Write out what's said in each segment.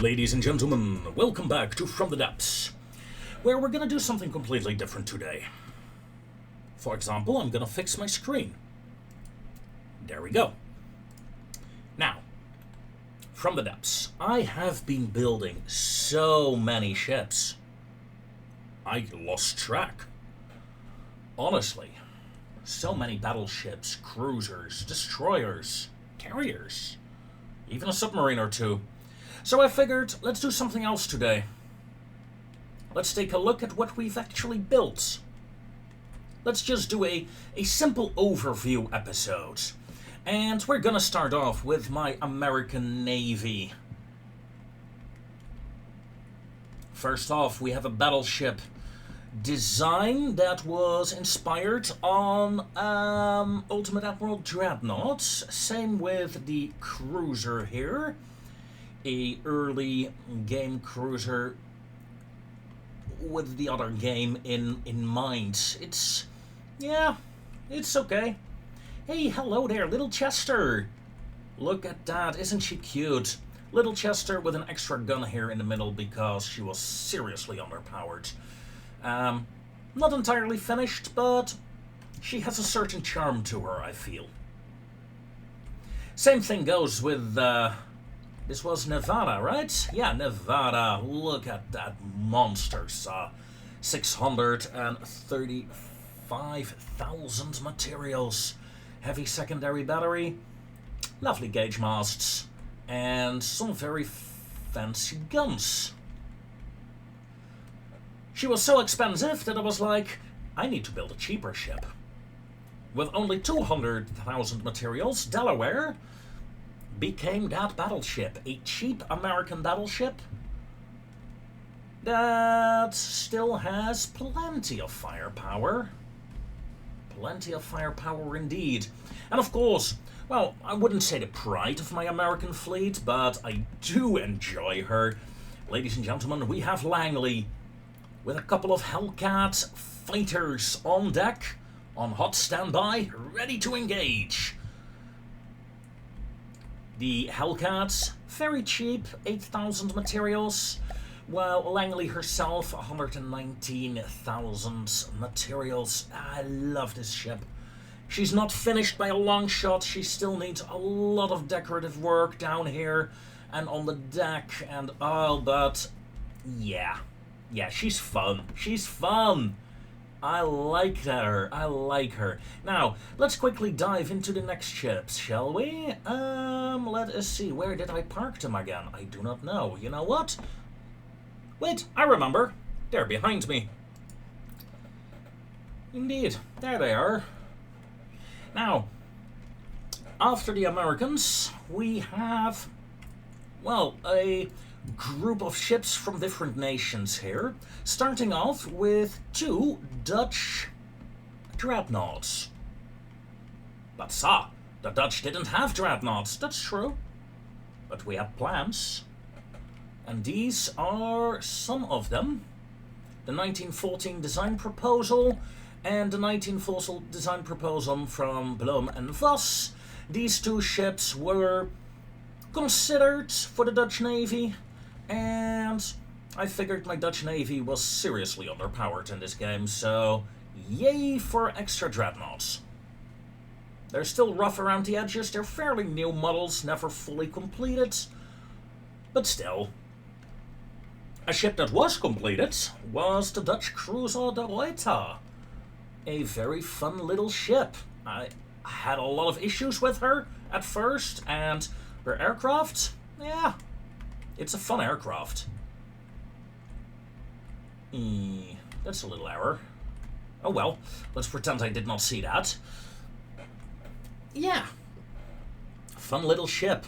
Ladies and gentlemen, welcome back to From the Depths, where we're gonna do something completely different today. For example, I'm gonna fix my screen. There we go. Now, From the Depths, I have been building so many ships. I lost track. Honestly, so many battleships, cruisers, destroyers, carriers, even a submarine or two. So I figured, let's do something else today. Let's take a look at what we've actually built. Let's just do a simple overview episode. And we're gonna start off with my American Navy. First off, we have a battleship design that was inspired on Ultimate Admiral Dreadnought. Same with the cruiser here. A early game cruiser with the other game in mind. It's okay. Hey, hello there, Little Chester. Look at that, isn't she cute? Little Chester with an extra gun here in the middle because she was seriously underpowered. Not entirely finished, but she has a certain charm to her, I feel. Same thing goes with, this was Nevada, right? Yeah, Nevada. Look at that monster. 635,000 materials. Heavy secondary battery. Lovely gauge masts. And some very fancy guns. She was so expensive that I was like, I need to build a cheaper ship. With only 200,000 materials, Delaware became that battleship. A cheap American battleship that still has plenty of firepower. Plenty of firepower indeed. And of course, well, I wouldn't say the pride of my American fleet, but I do enjoy her. Ladies and gentlemen, we have Langley with a couple of Hellcat fighters on deck, on hot standby, ready to engage. The Hellcats, very cheap, 8,000 materials, while Langley herself, 119,000 materials. I love this ship. She's not finished by a long shot. She still needs a lot of decorative work down here and on the deck and all, but yeah, she's fun. She's fun. I like her. I like her. Now, let's quickly dive into the next ships, shall we? Let us see. Where did I park them again? I do not know. You know what? Wait, I remember. They're behind me. Indeed. There they are. Now, after the Americans, we have, well, a group of ships from different nations here, starting off with two Dutch dreadnoughts. But the Dutch didn't have dreadnoughts, that's true. But we had plans. And these are some of them. The 1914 design proposal and the 1914 design proposal from Bloem and Vos. These two ships were considered for the Dutch Navy, and I figured my Dutch Navy was seriously underpowered in this game, so yay for extra dreadnoughts. They're still rough around the edges, they're fairly new models, never fully completed, but still. A ship that was completed was the Dutch cruiser De Ruyter. A very fun little ship. I had a lot of issues with her at first, and her aircraft, yeah, it's a fun aircraft. That's a little error. Oh well, let's pretend I did not see that. Yeah, fun little ship.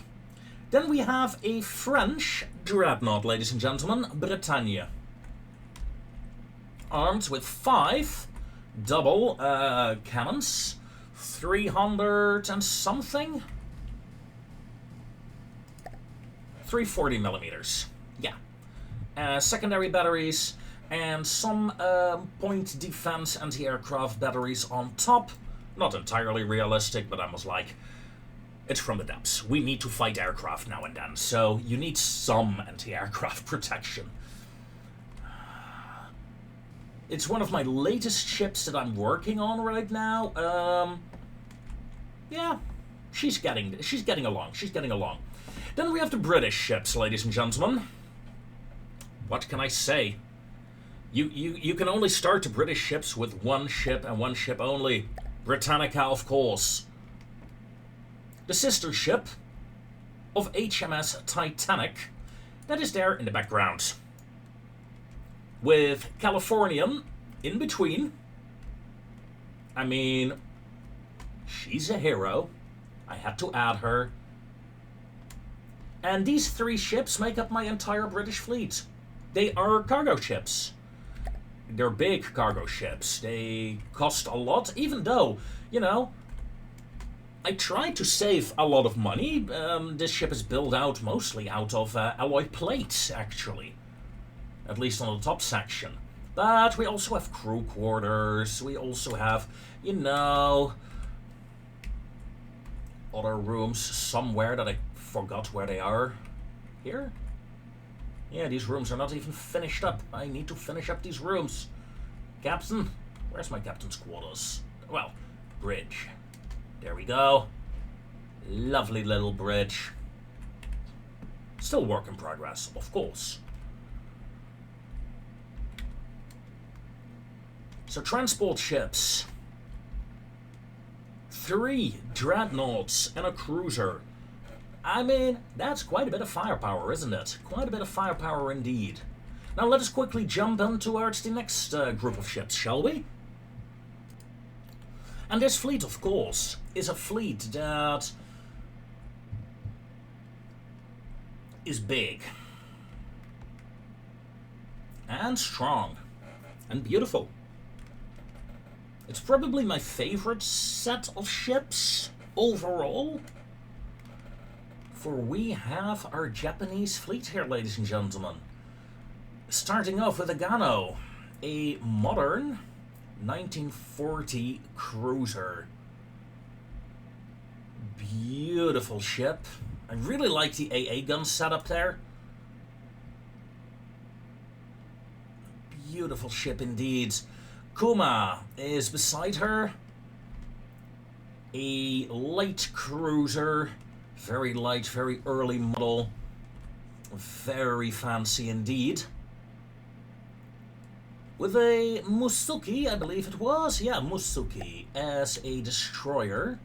Then we have a French dreadnought, ladies and gentlemen, Bretagne. Armed with 5 double cannons, 300 and something? 340 millimeters, yeah. Secondary batteries and some point defense anti-aircraft batteries on top. Not entirely realistic, but I was like, It's from the depths. We need to fight aircraft now and then, so you need some anti-aircraft protection. It's one of my latest ships that I'm working on right now. Yeah, she's getting along. She's getting along. Then we have the British ships, ladies and gentlemen. What can I say? You can only start the British ships with one ship and one ship only. Britannica, of course. The sister ship of HMS Titanic, that is there in the background. With Californian in between. I mean, she's a hero. I had to add her. And these three ships make up my entire British fleet. They are cargo ships. They're big cargo ships. They cost a lot, even though, you know, I tried to save a lot of money. This ship is built out mostly out of alloy plates, actually. At least on the top section. But we also have crew quarters. We also have, you know, other rooms somewhere that I forgot where they are. Here? Yeah, these rooms are not even finished up. I need to finish up these rooms. Captain? Where's my captain's quarters? Well, bridge. There we go. Lovely little bridge. Still work in progress, of course. So transport ships. 3 dreadnoughts and a cruiser. I mean, that's quite a bit of firepower, isn't it? Quite a bit of firepower indeed. Now let us quickly jump in towards the next group of ships, shall we? And this fleet, of course, is a fleet that is big and strong and beautiful. It's probably my favorite set of ships overall. For we have our Japanese fleet here, ladies and gentlemen. Starting off with a Gano, a modern 1940 cruiser. Beautiful ship. I really like the AA gun setup there. Beautiful ship indeed. Kuma is beside her. A light cruiser. Very light, very early model. Very fancy indeed. With a Musuki, I believe it was. Yeah, Musuki as a destroyer.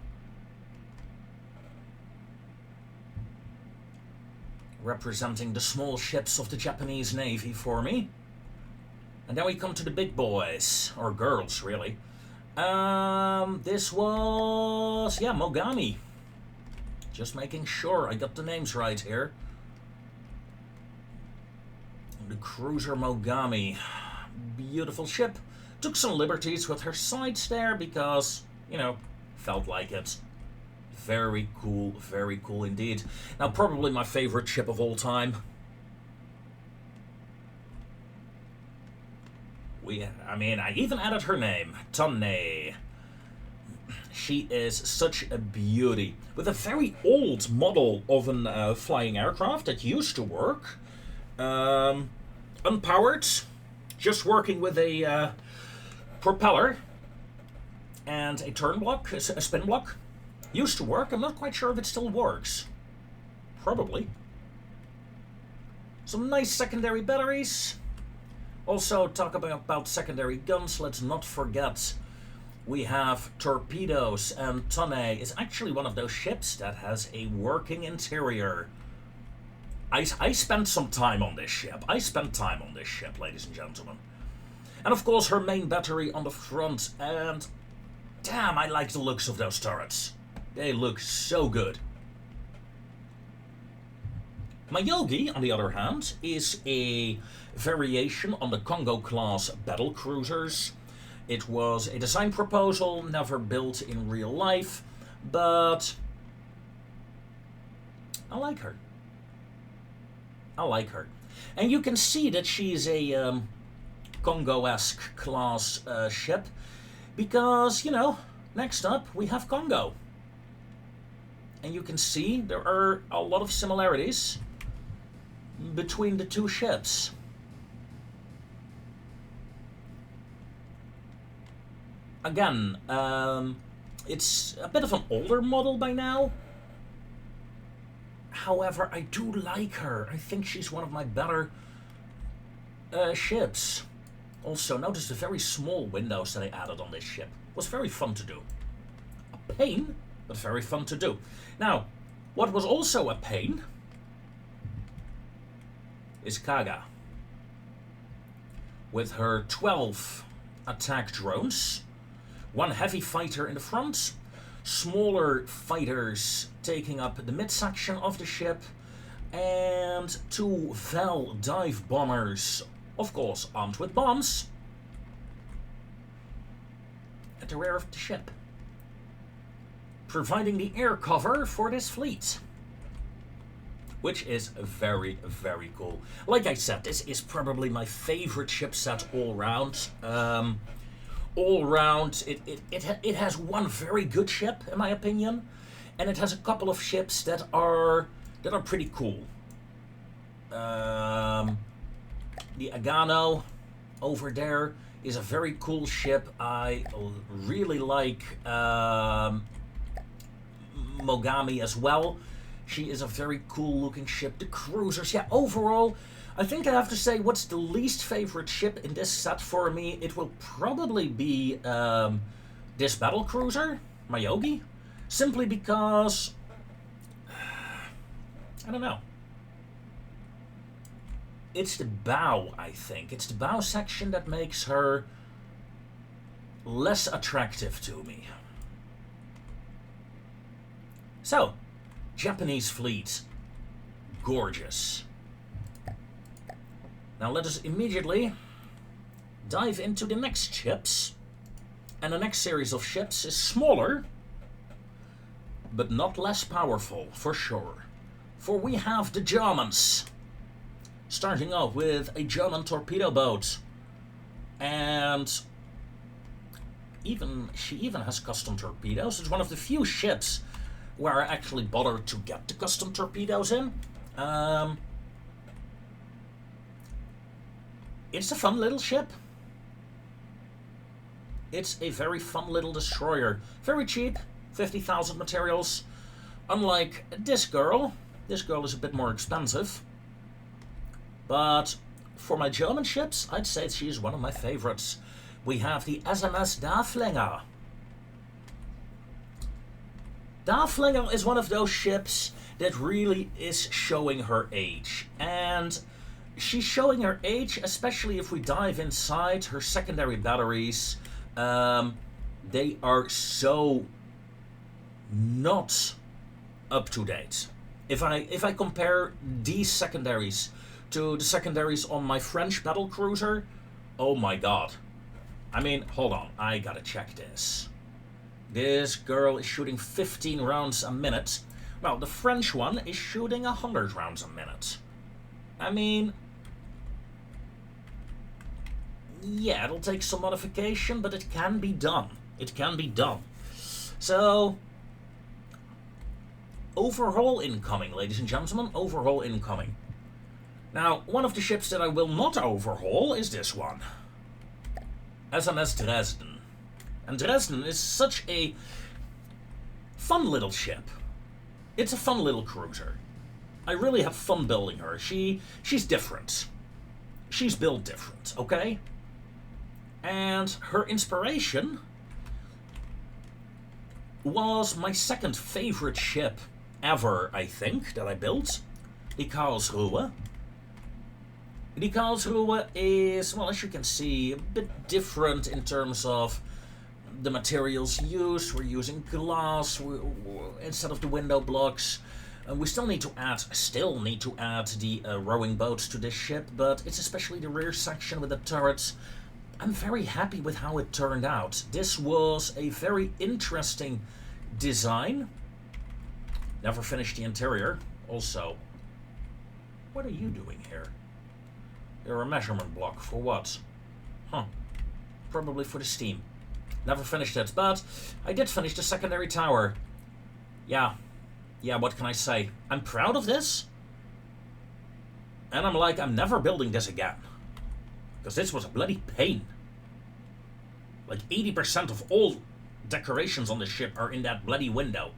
Representing the small ships of the Japanese Navy for me. And then we come to the big boys, or girls really. This was, yeah, Mogami. Just making sure I got the names right here. The cruiser Mogami. Beautiful ship. Took some liberties with her sides there because, you know, felt like it. Very cool indeed. Now, probably my favorite ship of all time. I even added her name, Tonne. She is such a beauty. With a very old model of a flying aircraft that used to work. Unpowered. Just working with a propeller. And a turn block, a spin block. Used to work. I'm not quite sure if it still works. Probably. Some nice secondary batteries. Also, talk about secondary guns. Let's not forget we have torpedoes, and Tonne is actually one of those ships that has a working interior. I spent some time on this ship. Ladies and gentlemen. And of course, her main battery on the front. And damn, I like the looks of those turrets. They look so good. Mayogi, on the other hand, is a variation on the Kongo-class battle cruisers. It was a design proposal, never built in real life, but I like her. And you can see that she's a Congo-esque class ship, because, you know, next up we have Congo. And you can see there are a lot of similarities between the two ships. Again, it's a bit of an older model by now. However, I do like her. I think she's one of my better ships. Also, notice the very small windows that I added on this ship. It was very fun to do. A pain, but very fun to do. Now, what was also a pain is Kaga. With her 12 attack drones, one heavy fighter in the front, smaller fighters taking up the midsection of the ship, and 2 Vel dive bombers, of course armed with bombs, at the rear of the ship, providing the air cover for this fleet. Which is very, very cool. Like I said, this is probably my favorite ship set all round. All round, it has one very good ship, in my opinion, and it has a couple of ships that are pretty cool. The Agano over there is a very cool ship. I really like Mogami as well. She is a very cool looking ship. The cruisers, yeah, overall, I think I have to say what's the least favorite ship in this set for me. It will probably be this battle cruiser, Mayogi, simply because, I don't know. It's the bow, I think. It's the bow section that makes her less attractive to me. So, Japanese fleet. Gorgeous. Now let us immediately dive into the next ships. And the next series of ships is smaller, but not less powerful, for sure. For we have the Germans. Starting off with a German torpedo boat. And she even has custom torpedoes. It's one of the few ships where I actually bothered to get the custom torpedoes in. It's a fun little ship. It's a very fun little destroyer. Very cheap, 50,000 materials. Unlike this girl is a bit more expensive. But for my German ships, I'd say she's one of my favorites. We have the SMS Daflinger. Daflinger is one of those ships that really is showing her age. And she's showing her age, especially if we dive inside her secondary batteries. They are so not up to date. If I compare these secondaries to the secondaries on my French battle cruiser, oh my god. I mean, hold on, I gotta check this. This girl is shooting 15 rounds a minute. Well, the French one is shooting 100 rounds a minute. I mean, yeah, it'll take some modification, but it can be done. It can be done. So, overhaul incoming, ladies and gentlemen. Overhaul incoming. Now, one of the ships that I will not overhaul is this one. SMS Dresden. And Dresden is such a fun little ship. It's a fun little cruiser. I really have fun building her. She's different. She's built different, okay? And her inspiration was my second favorite ship ever, I think, that I built. The Karlsruhe. The Karlsruhe is, well, as you can see, a bit different in terms of the materials used. We're using glass instead of the window blocks. We still need to add the rowing boats to this ship, but it's especially the rear section with the turrets. I'm very happy with how it turned out. This was a very interesting design. Never finished the interior. Also, what are you doing here? You're a measurement block for what? Huh. Probably for the steam. Never finished it, but I did finish the secondary tower. Yeah, yeah, what can I say? I'm proud of this. And I'm like, I'm never building this again. Because this was a bloody pain. Like 80% of all decorations on the ship are in that bloody window.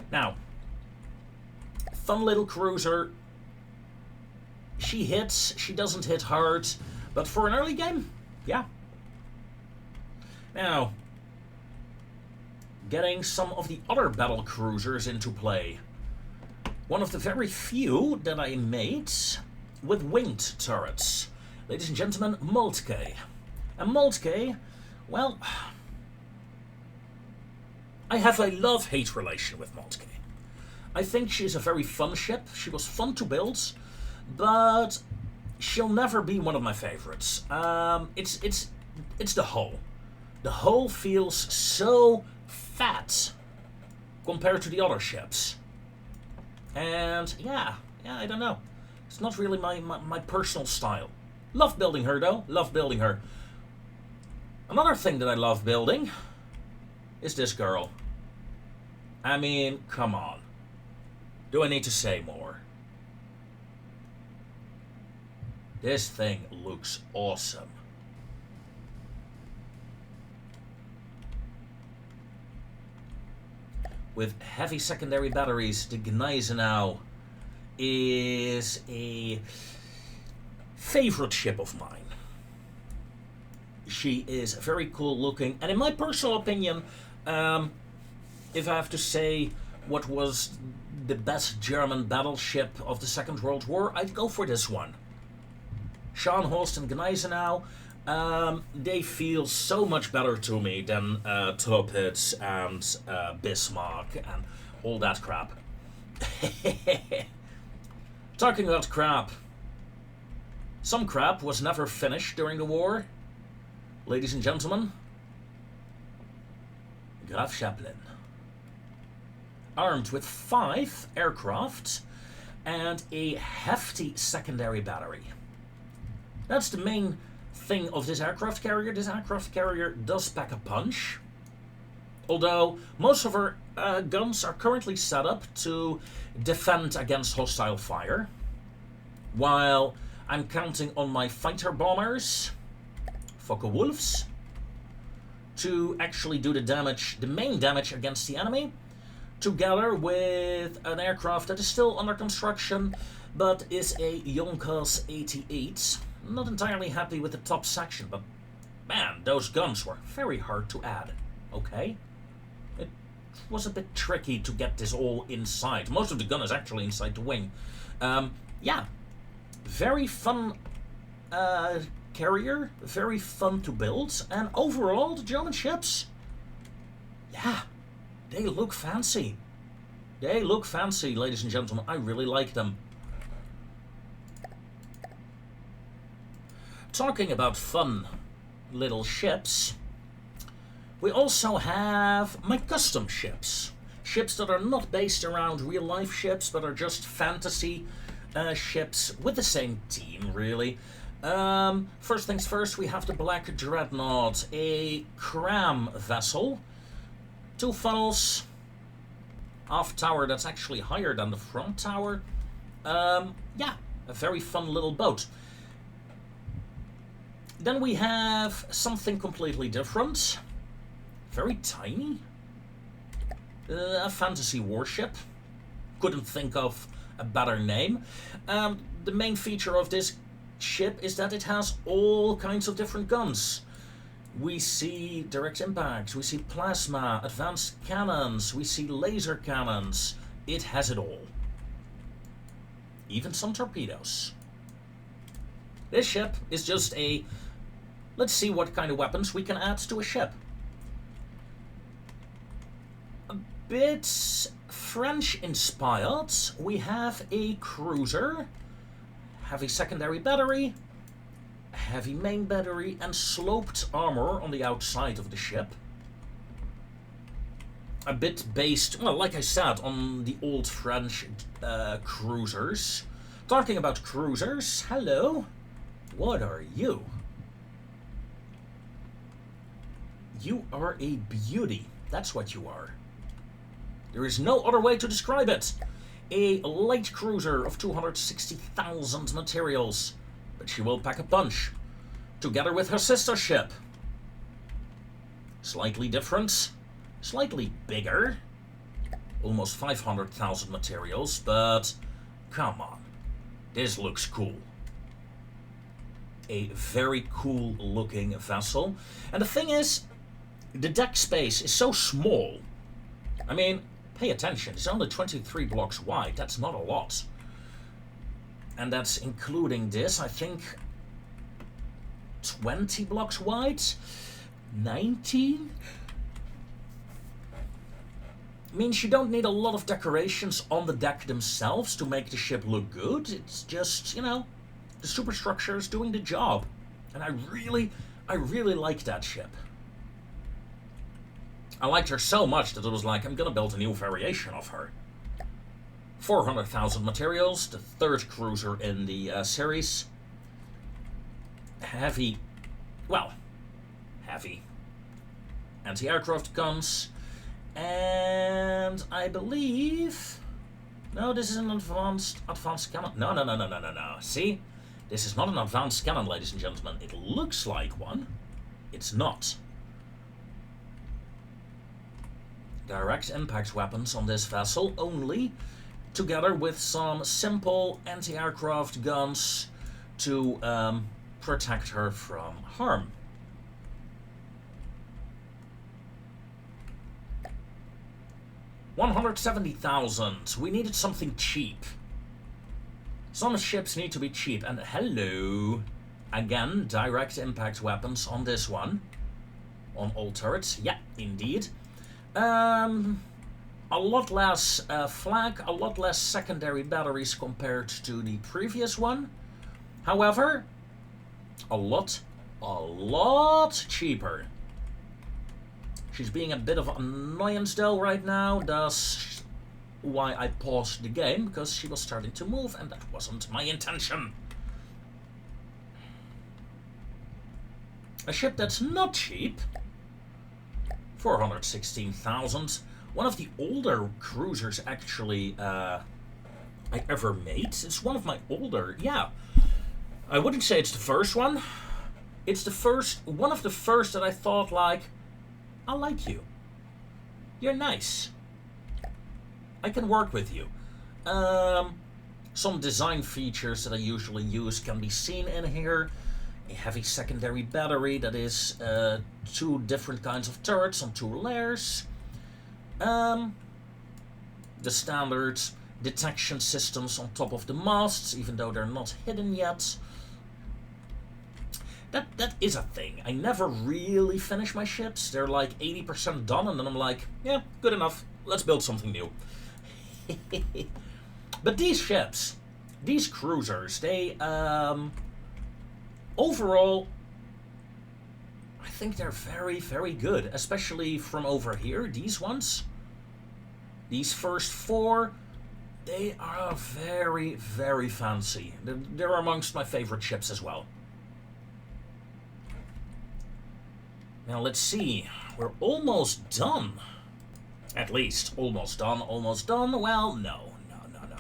Now, fun little cruiser. She hits, she doesn't hit hard. But for an early game, yeah. Now, getting some of the other battle cruisers into play. One of the very few that I made with winged turrets. Ladies and gentlemen, Moltke. And Moltke, well, I have a love-hate relation with Moltke. I think she's a very fun ship. She was fun to build, but she'll never be one of my favorites. It's the hull. The hull feels so fat compared to the other ships. And yeah, I don't know. It's not really my personal style. Love building her though, love building her. Another thing that I love building is this girl. I mean, come on. Do I need to say more? This thing looks awesome. With heavy secondary batteries, the Gneisenau is a favorite ship of mine. She is very cool looking, and in my personal opinion, if I have to say what was the best German battleship of the Second World War, I'd go for this one. Scharnhorst and Gneisenau, they feel so much better to me than Tirpitz and Bismarck and all that crap. Talking about crap. Some crap was never finished during the war. Ladies and gentlemen, Graf Zeppelin. Armed with 5 aircraft and a hefty secondary battery. That's the main thing of this aircraft carrier. This aircraft carrier does pack a punch. Although most of her guns are currently set up to defend against hostile fire. While I'm counting on my fighter bombers, Focke-Wulfs, to actually do the damage, the main damage against the enemy, together with an aircraft that is still under construction, but is a Junkers 88. Not entirely happy with the top section, but man, those guns were very hard to add, okay? It was a bit tricky to get this all inside. Most of the gun is actually inside the wing. Yeah, very fun carrier, very fun to build, and overall, the German ships, yeah, they look fancy. They look fancy, ladies and gentlemen. I really like them. Talking about fun little ships, we also have my custom ships. Ships that are not based around real life ships, but are just fantasy ships with the same team, really. First things first, we have the Black Dreadnought, a Cram vessel. 2 funnels, aft tower that's actually higher than the front tower. Yeah, a very fun little boat. Then we have something completely different. Very tiny. A fantasy warship. Couldn't think of a better name. The main feature of this ship is that it has all kinds of different guns. We see direct impacts, we see plasma, advanced cannons, we see laser cannons. It has it all. Even some torpedoes. This ship is just a... Let's see what kind of weapons we can add to a ship. A bit French-inspired. We have a cruiser, heavy secondary battery, heavy main battery, and sloped armor on the outside of the ship. A bit based, well, like I said, on the old French cruisers. Talking about cruisers, hello. What are you? You are a beauty. That's what you are. There is no other way to describe it. A light cruiser of 260,000 materials. But she will pack a punch. Together with her sister ship. Slightly different. Slightly bigger. Almost 500,000 materials, but come on. This looks cool. A very cool looking vessel. And the thing is, the deck space is so small. I mean, pay attention, it's only 23 blocks wide, that's not a lot. And that's including this, I think, 20 blocks wide? 19? Means you don't need a lot of decorations on the deck themselves to make the ship look good. It's just, you know, the superstructure is doing the job. And I really like that ship. I liked her so much that it was like, I'm gonna build a new variation of her. 400,000 materials, the third cruiser in the series. Heavy anti-aircraft guns. And I believe... No, this is an advanced cannon. No. See? This is not an advanced cannon, ladies and gentlemen. It looks like one. It's not. Direct impact weapons on this vessel only, together with some simple anti-aircraft guns to protect her from harm. $170,000. We needed something cheap. Some ships need to be cheap, and hello. Again, direct impact weapons on this one. On all turrets, yeah, indeed. A lot less flak, a lot less secondary batteries compared to the previous one. However, a lot cheaper. She's being a bit of an annoyance though right now, that's why I paused the game, because she was starting to move and that wasn't my intention. A ship that's not cheap, 416,000. One of the older cruisers actually I ever made. It's one of my older, yeah. I wouldn't say it's the first one. It's the first, one of the first that I thought like, I like you. You're nice. I can work with you. Some design features that I usually use can be seen in here. A heavy secondary battery that is 2 different kinds of turrets on 2 layers. The standard detection systems on top of the masts, even though they're not hidden yet. That is a thing. I never really finish my ships. They're like 80% done, and then I'm like, yeah, good enough. Let's build something new. But these ships, these cruisers, they, overall, I think they're very, very good. Especially from over here, these ones. These first 4, they are very, very fancy. They're amongst my favorite ships as well. Now let's see, we're almost done. At least, almost done. Well, no.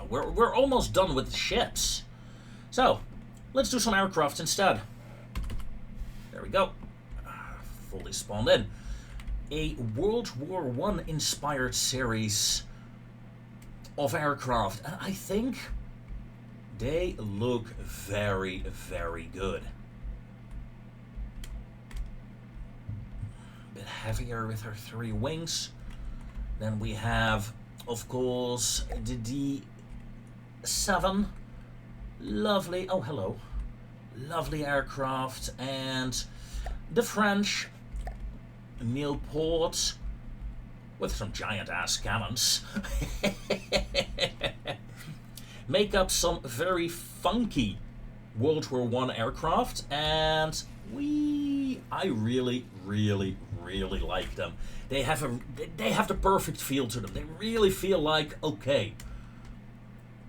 We're almost done with the ships. So, let's do some aircraft instead. There we go. Fully spawned in. A World War I inspired series of aircraft. And I think they look very, very good. Bit heavier with her 3 wings. Then we have, of course, the D7. Lovely, oh hello. Lovely aircraft. And the French Nieuport with some giant ass cannons. Make up some very funky World War I aircraft, and I really like them. They have the perfect feel to them. They really feel like, okay,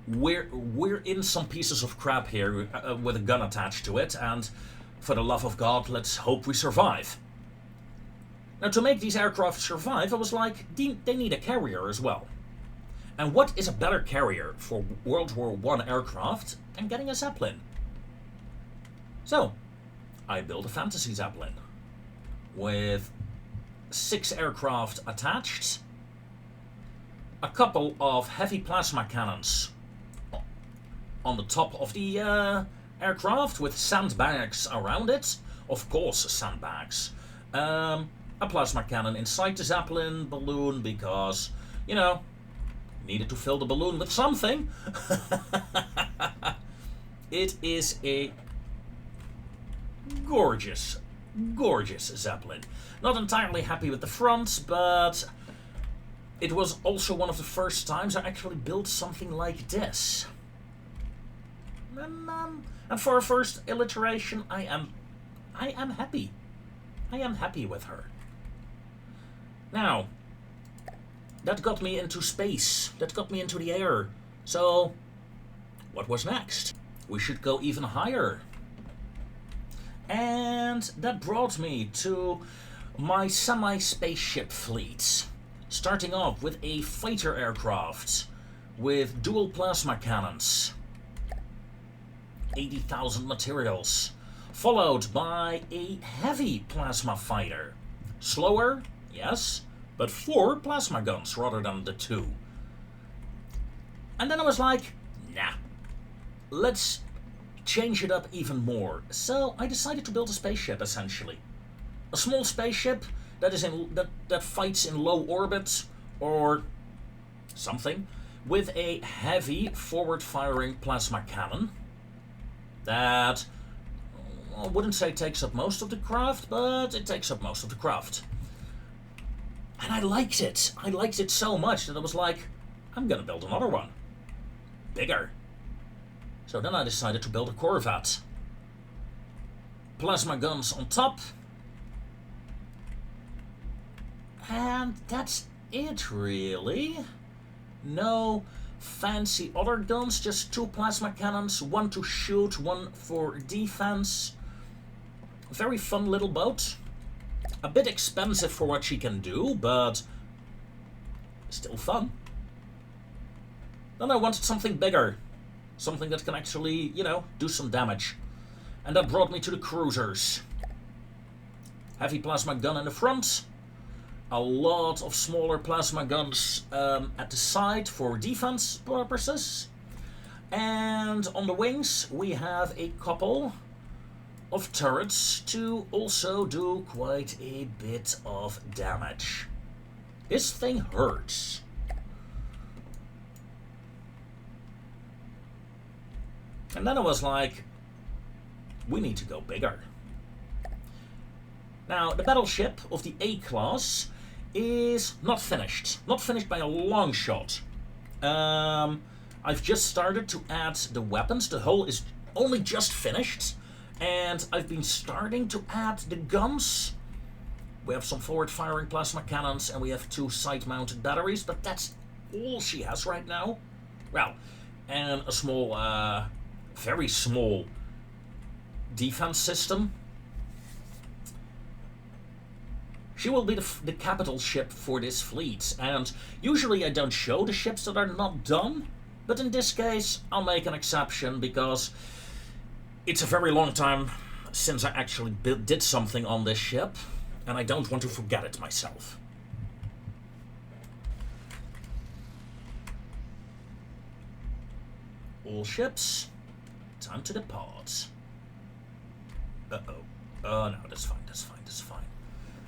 we're in some pieces of crap here with a gun attached to it, and for the love of God, let's hope we survive. Now, to make these aircraft survive, I was like, they need a carrier as well. And what is a better carrier for World War I aircraft than getting a Zeppelin? So, I built a Fantasy Zeppelin with 6 aircraft attached, a couple of heavy plasma cannons on the top of the aircraft with sandbags around it. Of course, sandbags. A plasma cannon inside the Zeppelin balloon because, you know, needed to fill the balloon with something. It is a gorgeous, gorgeous Zeppelin. Not entirely happy with the front, but it was also one of the first times I actually built something like this. And for a first iteration, I am happy. I am happy with her. Now, that got me into space. That got me into the air. So, what was next? We should go even higher. And that brought me to my semi-spaceship fleet. Starting off with a fighter aircraft with dual plasma cannons. 80,000 materials. Followed by a heavy plasma fighter. Slower, yes, but 4 plasma guns rather than the 2. And then I was like, nah, let's change it up even more. So I decided to build a spaceship, essentially. A small spaceship that is that fights in low orbit or something, with a heavy forward-firing plasma cannon that, I wouldn't say takes up most of the craft, but it takes up most of the craft. And I liked it. I liked it so much that I was like, I'm gonna build another one. Bigger. So then I decided to build a Corvette. Plasma guns on top. And that's it, really. No fancy other guns, just 2 plasma cannons, 1 to shoot, 1 for defense. Very fun little boat. A bit expensive for what she can do, but still fun. Then I wanted something bigger. Something that can actually, you know, do some damage. And that brought me to the cruisers. Heavy plasma gun in the front. A lot of smaller plasma guns at the side for defense purposes. And on the wings we have a couple of turrets to also do quite a bit of damage. This thing hurts. And then I was like, we need to go bigger. Now, the battleship of the A-class is not finished. Not finished by a long shot. I've just started to add the weapons. The hull is only just finished. And I've been starting to add the guns. We have some forward-firing plasma cannons and we have 2 side-mounted batteries, but that's all she has right now. Well, and a small, very small defense system. She will be the capital ship for this fleet, and usually I don't show the ships that are not done, but in this case I'll make an exception because it's a very long time since I actually did something on this ship, and I don't want to forget it myself. All ships, time to depart. Uh-oh. Oh no, that's fine, that's fine, that's fine.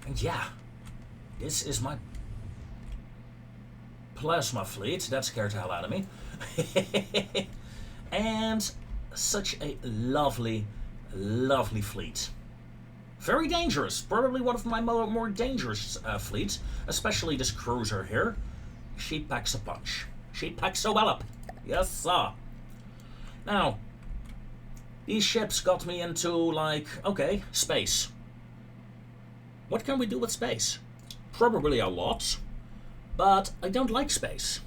And yeah, this is my plasma fleet. That scared the hell out of me. And such a lovely, lovely fleet. Very dangerous. Probably one of my more dangerous fleets. Especially this cruiser here. She packs a punch. She packs so well up. Yes, sir. Now, these ships got me into, like, okay, space. What can we do with space? Probably a lot, but I don't like space.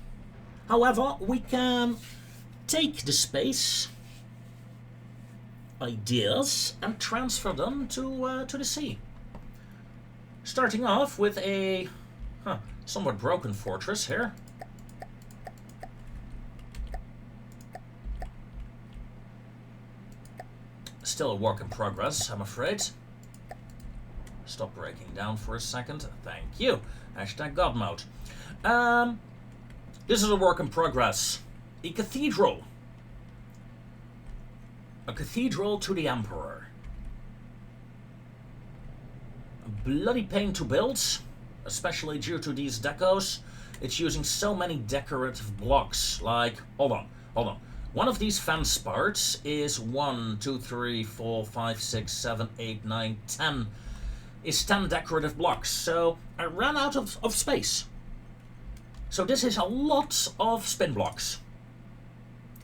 However, we can take the space ideas and transfer them to the sea. Starting off with a somewhat broken fortress here. Still a work in progress, I'm afraid. Stop breaking down for a second. Thank you. Hashtag God mode. This is a work in progress. A cathedral. A cathedral to the Emperor. A bloody pain to build, especially due to these decos. It's using so many decorative blocks, like, hold on. One of these fence parts is 1, 2, 3, 4, 5, 6, 7, 8, 9, 10. Is 10 decorative blocks, so I ran out of space. So this is a lot of spin blocks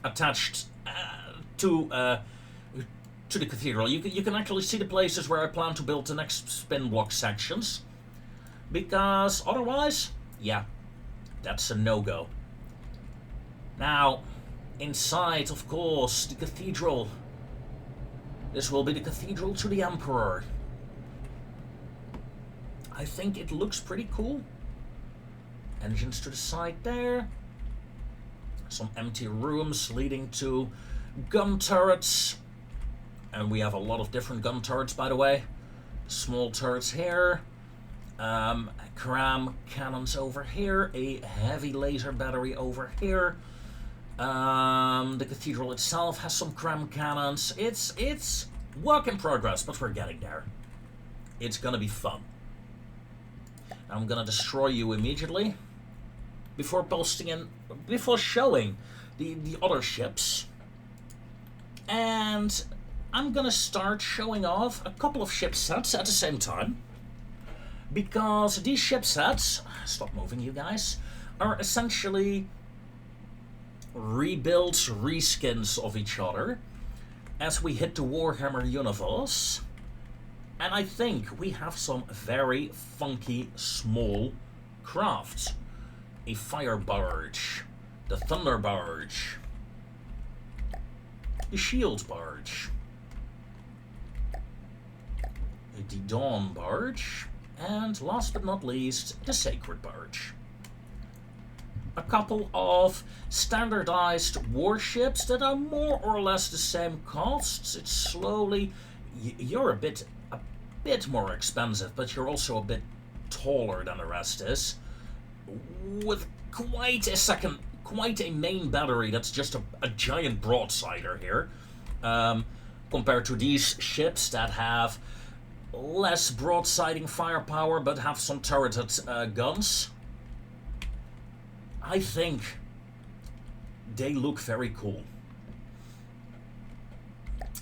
attached to the cathedral. You can actually see the places where I plan to build the next spin block sections, because otherwise, yeah, that's a no-go. Now, inside, of course, the cathedral. This will be the cathedral to the Emperor. I think it looks pretty cool. Engines to the side there. Some empty rooms leading to gun turrets. And we have a lot of different gun turrets, by the way. Small turrets here. Cram cannons over here. A heavy laser battery over here. The cathedral itself has some cram cannons. It's work in progress, but we're getting there. It's gonna be fun. I'm gonna destroy you immediately before showing the other ships. And I'm gonna start showing off a couple of ship sets at the same time, because these ship sets, stop moving you guys, are essentially rebuilds, reskins of each other as we hit the Warhammer universe. And I think we have some very funky small crafts. A fire barge, the thunder barge, the shield barge, the dawn barge, and last but not least, the sacred barge. A couple of standardized warships that are more or less the same costs. It's slowly, you're a bit more expensive, but you're also a bit taller than the rest is, with quite a main battery that's just a giant broadsider here, compared to these ships that have less broadsiding firepower but have some turreted guns. I think they look very cool.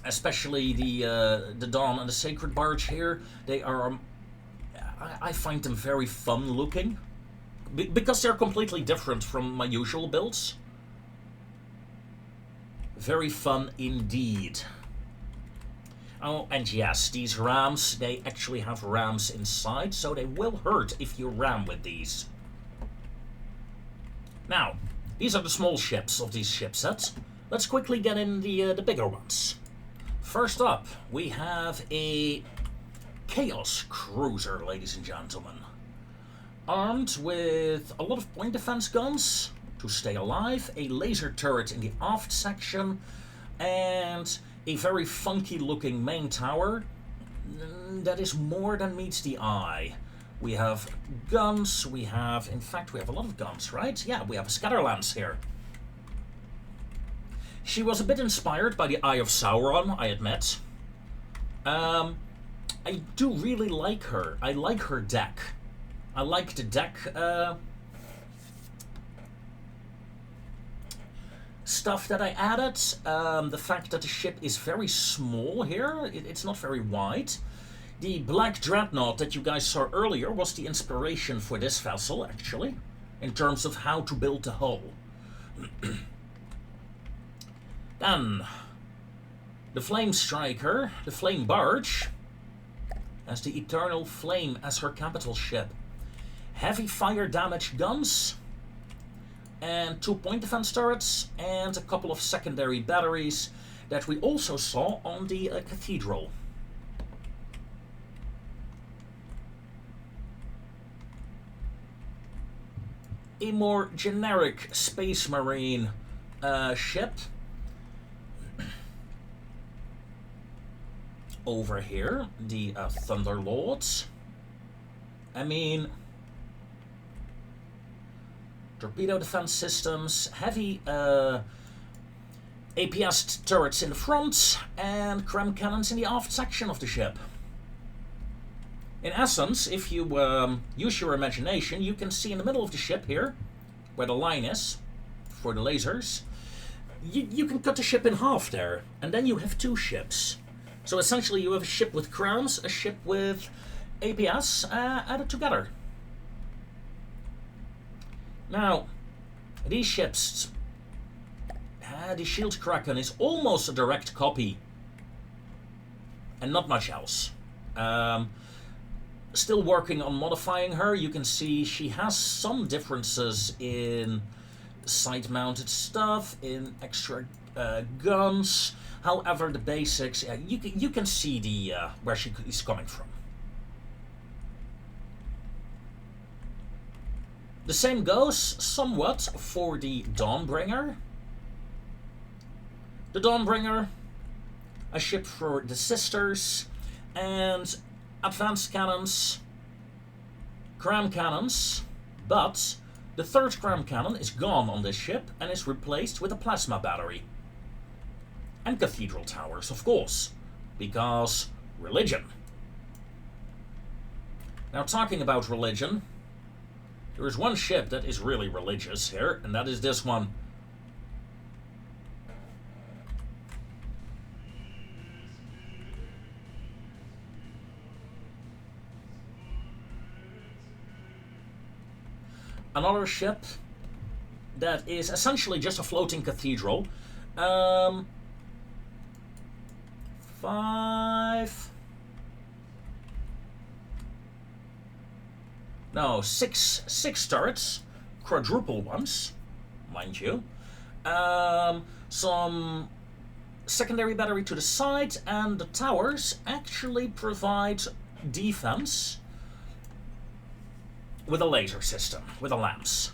Especially the Dawn and the Sacred Barge here. They are, I find them very fun looking, because they're completely different from my usual builds. Very fun indeed. Oh, and yes, these rams, they actually have rams inside, so they will hurt if you ram with these. Now, these are the small ships of these ship sets. Let's quickly get in the bigger ones. First up, we have a Chaos Cruiser, ladies and gentlemen. Armed with a lot of point defense guns to stay alive, a laser turret in the aft section, and a very funky looking main tower that is more than meets the eye. We have guns, in fact we have a lot of guns, right? Yeah, we have a Scatterlance here. She was a bit inspired by the Eye of Sauron, I admit. I do really like her. I like her deck. I like the deck stuff that I added. The fact that the ship is very small here. It's not very wide. The Black Dreadnought that you guys saw earlier was the inspiration for this vessel, actually, in terms of how to build the hull. Then, the Flame Striker, the Flame Barge, has the Eternal Flame as her capital ship. Heavy fire damage guns, and 2 point defense turrets, and a couple of secondary batteries that we also saw on the Cathedral. a more generic Space Marine ship. Over here, the Thunderlords. I mean, torpedo defense systems, heavy APS turrets in the front, and cram cannons in the aft section of the ship. In essence, if you use your imagination, you can see in the middle of the ship here, where the line is for the lasers, you can cut the ship in half there, and then you have two ships. So essentially you have a ship with crams, a ship with APS added together. Now, these ships, the Shield Kraken is almost a direct copy and not much else. Still working on modifying her. You can see she has some differences in side-mounted stuff, in extra guns. However, the basics, you can see the where she is coming from. The same goes somewhat for the Dawnbringer. The Dawnbringer, a ship for the sisters, and advanced cannons, cram cannons, but the third cram cannon is gone on this ship and is replaced with a plasma battery. And cathedral towers, of course, because religion. Now, talking about religion, there is one ship that is really religious here, and that is this one. Another ship that is essentially just a floating cathedral. Six turrets, quadruple ones, mind you. Some secondary battery to the side, and the towers actually provide defense with a laser system, with the lamps.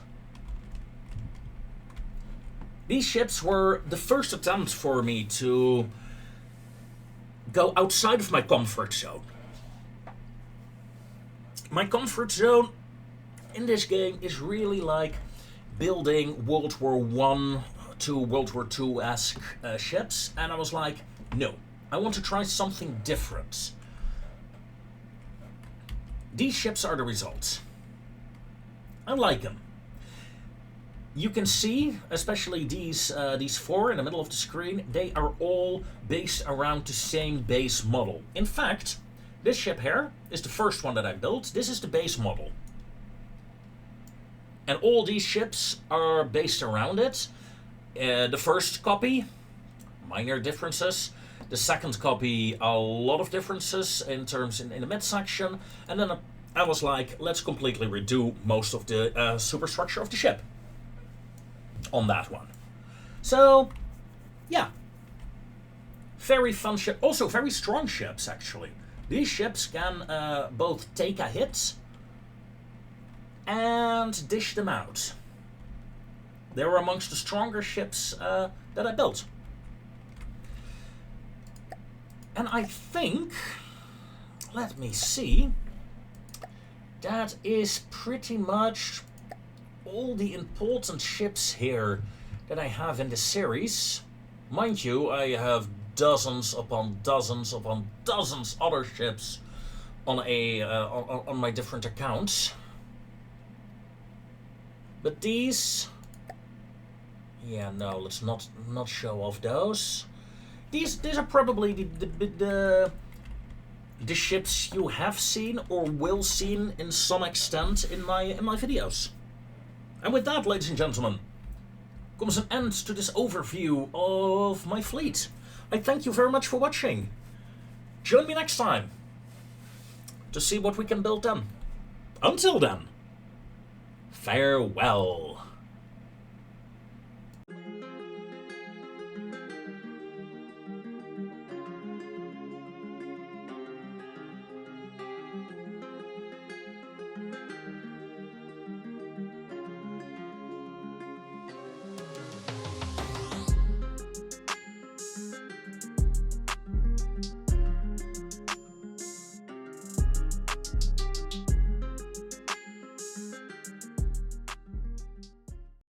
These ships were the first attempt for me to go outside of my comfort zone. My comfort zone in this game is really like building World War I to World War II-esque ships, and I was like, no, I want to try something different. These ships are the result. I like them. You can see, especially these four in the middle of the screen, they are all based around the same base model. In fact, this ship here is the first one that I built. This is the base model. And all these ships are based around it. The first copy, minor differences. The second copy, a lot of differences in terms in the midsection. And then I was like, let's completely redo most of the superstructure of the ship on that one. So, yeah. Very fun ship. Also, very strong ships, actually. These ships can both take a hit and dish them out. They were amongst the stronger ships that I built. And I think, let me see, that is pretty much all the important ships here that I have in the series. Mind you, I have dozens upon dozens upon dozens other ships on on my different accounts. But these, yeah, no, let's not show off those. These are probably the ships you have seen or will see in some extent in my videos. And with that, ladies and gentlemen, comes an end to this overview of my fleet. I thank you very much for watching. Join me next time to see what we can build then. Until then, farewell.